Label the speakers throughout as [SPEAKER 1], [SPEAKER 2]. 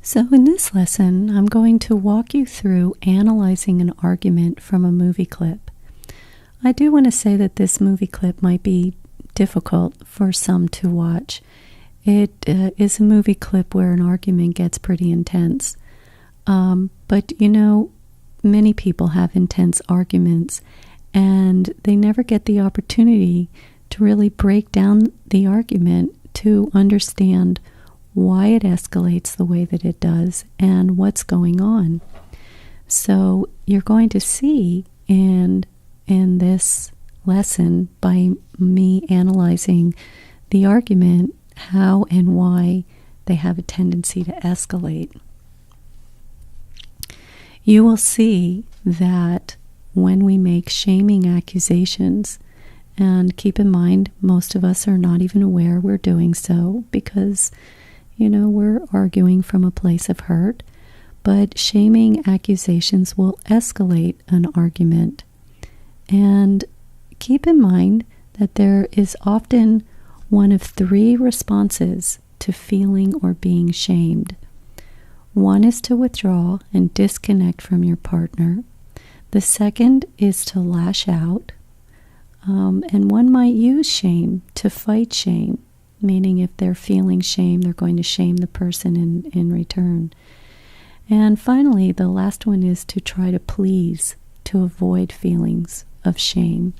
[SPEAKER 1] So in this lesson, I'm going to walk you through analyzing an argument from a movie clip. I do want to say that this movie clip might be difficult for some to watch. It is a movie clip where an argument gets pretty intense. But many people have intense arguments, and they never get the opportunity to really break down the argument to understand why it escalates the way that it does and what's going on. So you're going to see in this lesson, by me analyzing the argument, how and why they have a tendency to escalate. You will see that when we make shaming accusations, and keep in mind, most of us are not even aware we're doing so because we're arguing from a place of hurt, but shaming accusations will escalate an argument. And keep in mind that there is often one of three responses to feeling or being shamed. One is to withdraw and disconnect from your partner. The second is to lash out. And one might use shame to fight shame. Meaning if they're feeling shame, they're going to shame the person in return. And finally, the last one is to try to please, to avoid feelings of shame.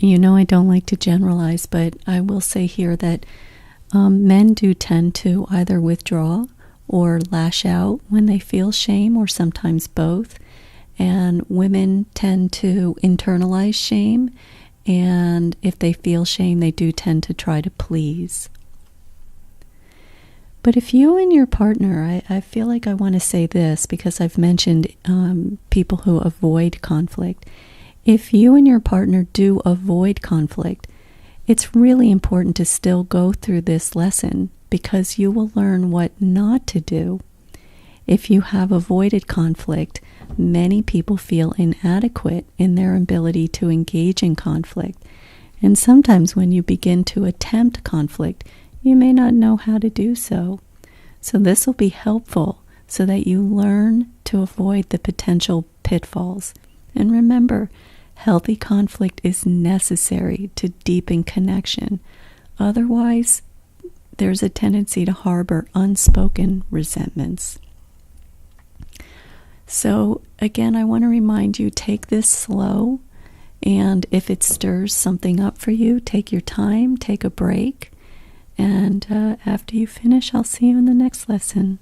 [SPEAKER 1] I don't like to generalize, but I will say here that men do tend to either withdraw or lash out when they feel shame, or sometimes both. And women tend to internalize shame. And if they feel shame, they do tend to try to please. But if you and your partner, I feel like I want to say this because I've mentioned people who avoid conflict. If you and your partner do avoid conflict, it's really important to still go through this lesson because you will learn what not to do. If you have avoided conflict, many people feel inadequate in their ability to engage in conflict. And sometimes when you begin to attempt conflict, you may not know how to do so. So this will be helpful so that you learn to avoid the potential pitfalls. And remember, healthy conflict is necessary to deepen connection. Otherwise, there's a tendency to harbor unspoken resentments. So again, I want to remind you, take this slow, and if it stirs something up for you, take your time, take a break, and after you finish, I'll see you in the next lesson.